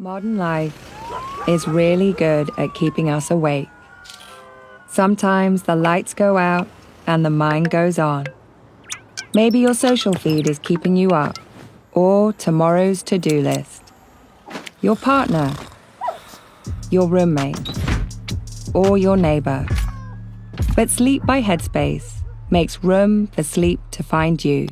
Modern life is really good at keeping us awake. Sometimes the lights go out and the mind goes on. Maybe your social feed is keeping you up, or tomorrow's to-do list. Your partner, your roommate, or your neighbor. But Sleep by Headspace makes room for sleep to find you.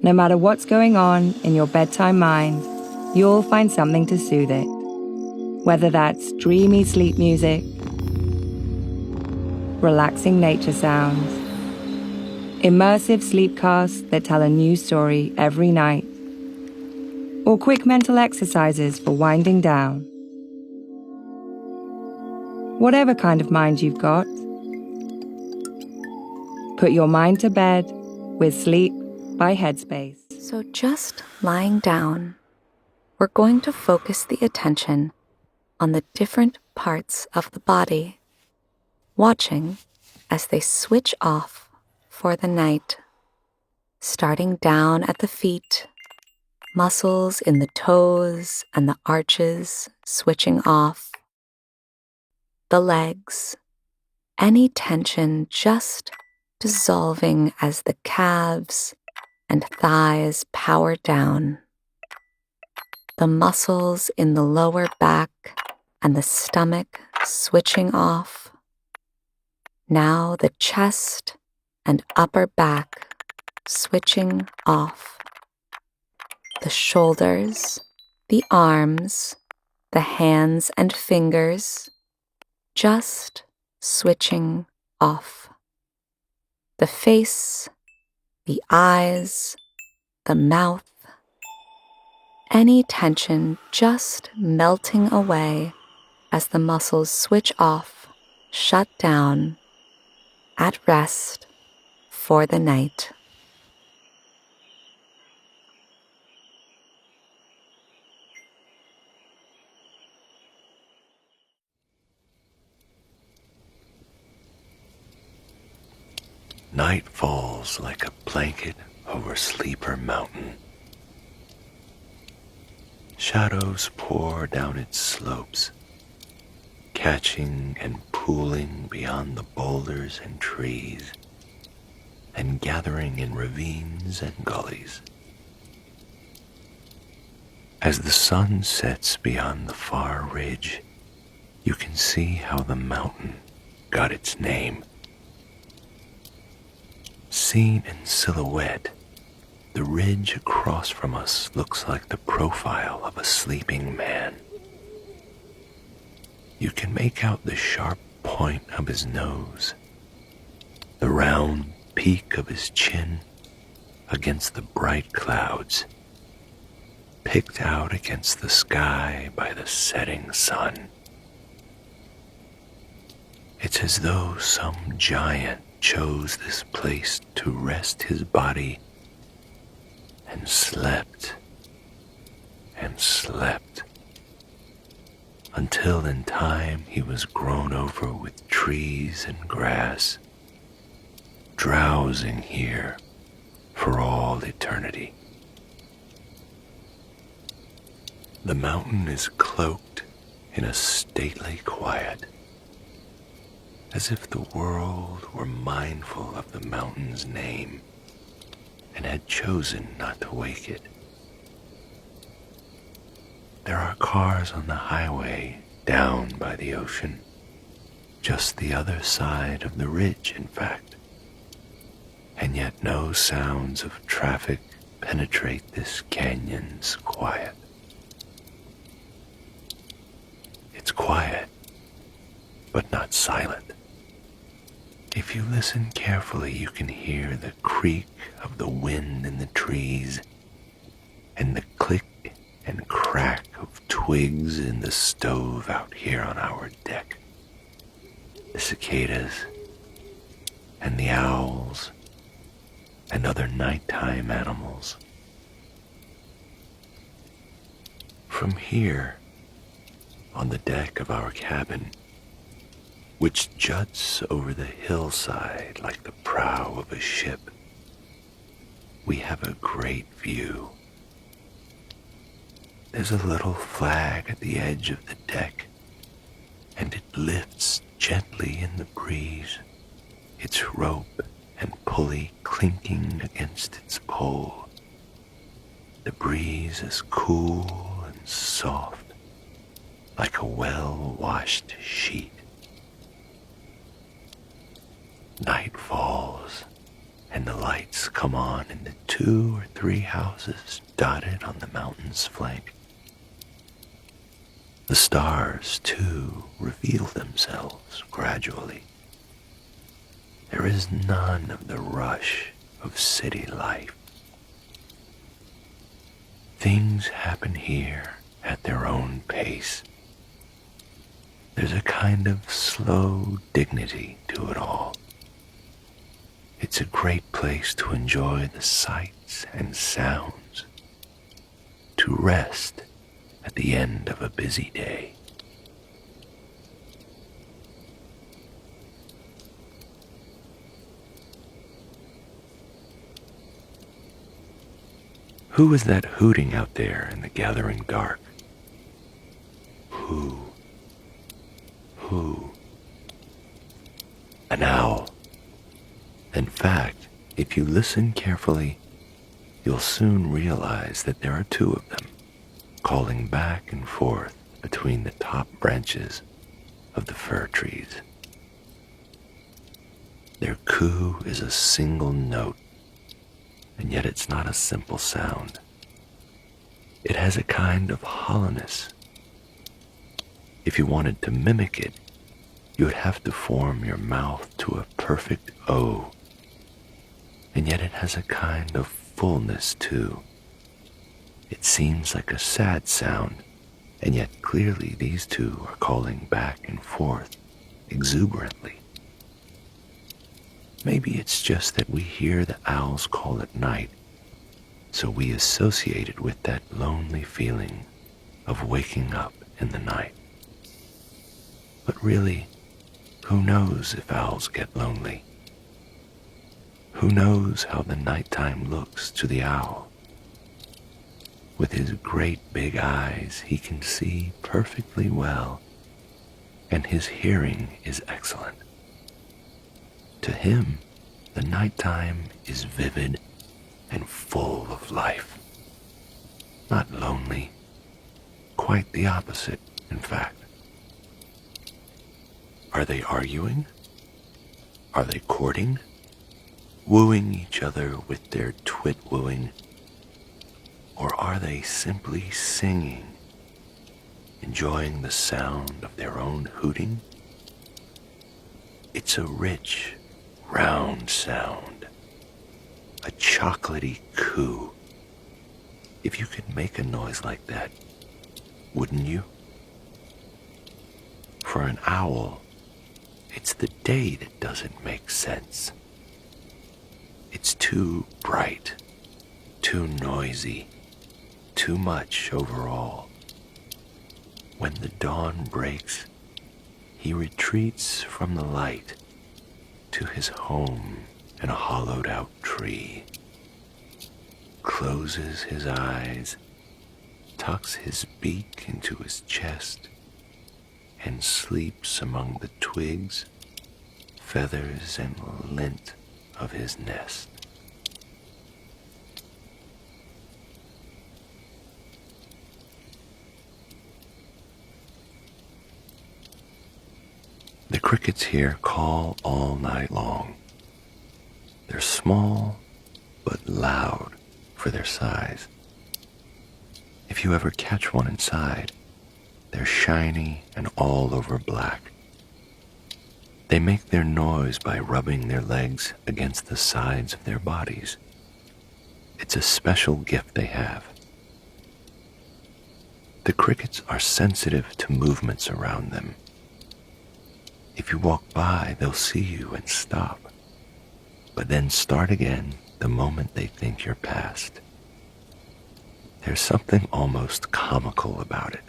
No matter what's going on in your bedtime mind, you'll find something to soothe it. Whether that's dreamy sleep music, relaxing nature sounds, immersive sleep casts that tell a new story every night, or quick mental exercises for winding down. Whatever kind of mind you've got, put your mind to bed with Sleep by Headspace. So just lying down, we're going to focus the attention on the different parts of the body, watching as they switch off for the night, starting down at the feet, muscles in the toes and the arches switching off, the legs, any tension just dissolving as the calves and thighs power down, the muscles in the lower back and the stomach switching off. Now the chest and upper back switching off. The shoulders, the arms, the hands and fingers just switching off. The face, the eyes, the mouth, any tension just melting away as the muscles switch off, shut down, at rest for the night. Night falls like a blanket over Sleeper Mountain. Shadows pour down its slopes, catching and pooling beyond the boulders and trees, and gathering in ravines and gullies. As the sun sets beyond the far ridge, you can see how the mountain got its name. Seen in silhouette, the ridge across from us looks like the profile of a sleeping man. You can make out the sharp point of his nose, the round peak of his chin against the bright clouds, picked out against the sky by the setting sun. It's as though some giant chose this place to rest his body and slept until in time he was grown over with trees and grass, drowsing here for all eternity. The mountain is cloaked in a stately quiet, as if the world were mindful of the mountain's name and had chosen not to wake it. There are cars on the highway down by the ocean, just the other side of the ridge, in fact, and yet no sounds of traffic penetrate this canyon's quiet. It's quiet, but not silent. If you listen carefully, you can hear the creak of the wind in the trees and the click and crack of twigs in the stove out here on our deck. The cicadas and the owls and other nighttime animals. From here, on the deck of our cabin, which juts over the hillside like the prow of a ship, we have a great view. There's a little flag at the edge of the deck, and it lifts gently in the breeze, its rope and pulley clinking against its pole. The breeze is cool and soft, like a well-washed sheet. Night falls, and the lights come on in the 2 or 3 houses dotted on the mountain's flank. The stars, too, reveal themselves gradually. There is none of the rush of city life. Things happen here at their own pace. There's a kind of slow dignity to it all. It's a great place to enjoy the sights and sounds, to rest at the end of a busy day. Who is that hooting out there in the gathering dark? Who? An owl. In fact, if you listen carefully, you'll soon realize that there are 2 of them, calling back and forth between the top branches of the fir trees. Their coo is a single note, and yet it's not a simple sound. It has a kind of hollowness. If you wanted to mimic it, you would have to form your mouth to a perfect O, and yet it has a kind of fullness too. It seems like a sad sound, and yet clearly these 2 are calling back and forth exuberantly. Maybe it's just that we hear the owls call at night, so we associate it with that lonely feeling of waking up in the night. But really, who knows if owls get lonely? Who knows how the nighttime looks to the owl? With his great big eyes, he can see perfectly well, and his hearing is excellent. To him, the nighttime is vivid and full of life. Not lonely, quite the opposite, in fact. Are they arguing? Are they courting? Wooing each other with their twit-wooing? Or are they simply singing, enjoying the sound of their own hooting? It's a rich, round sound, a chocolatey coo. If you could make a noise like that, wouldn't you? For an owl, it's the day that doesn't make sense. It's too bright, too noisy, too much overall. When the dawn breaks, he retreats from the light to his home in a hollowed-out tree, closes his eyes, tucks his beak into his chest, and sleeps among the twigs, feathers, and lint of his nest. The crickets here call all night long. They're small but loud for their size. If you ever catch one inside, they're shiny and all over black. They make their noise by rubbing their legs against the sides of their bodies. It's a special gift they have. The crickets are sensitive to movements around them. If you walk by, they'll see you and stop, but then start again the moment they think you're past. There's something almost comical about it,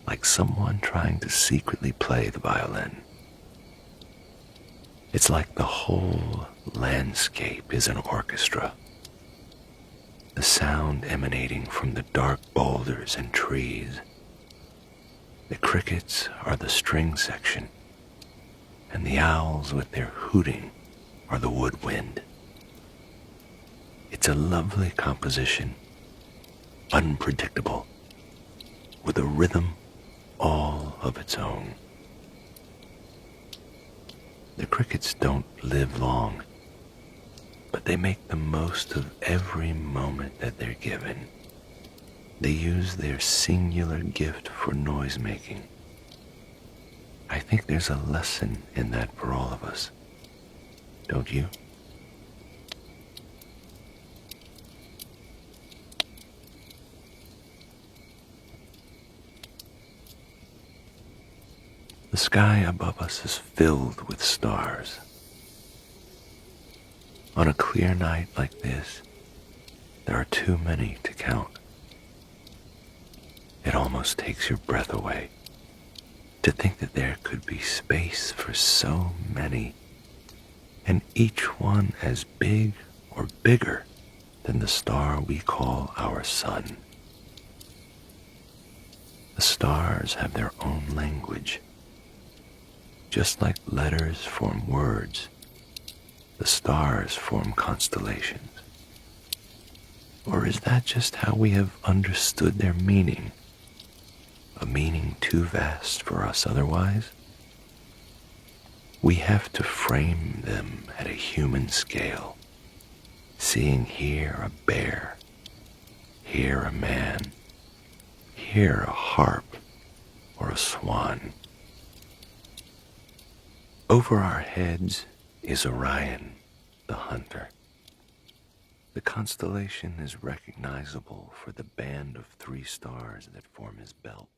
like someone trying to secretly play the violin. It's like the whole landscape is an orchestra. the sound emanating from the dark boulders and trees. The crickets are the string section, and the owls with their hooting are the woodwind. It's a lovely composition, unpredictable, with a rhythm all of its own. The crickets don't live long, but they make the most of every moment that they're given. They use their singular gift for noise making. I think there's a lesson in that for all of us, don't you? The sky above us is filled with stars. On a clear night like this, there are too many to count. It almost takes your breath away to think that there could be space for so many, and each one as big or bigger than the star we call our sun. The stars have their own language. Just like letters form words, the stars form constellations. Or is that just how we have understood their meaning? A meaning too vast for us otherwise? We have to frame them at a human scale, seeing here a bear, here a man, here a harp or a swan. Over our heads is Orion, the hunter. The constellation is recognizable for the band of 3 stars that form his belt.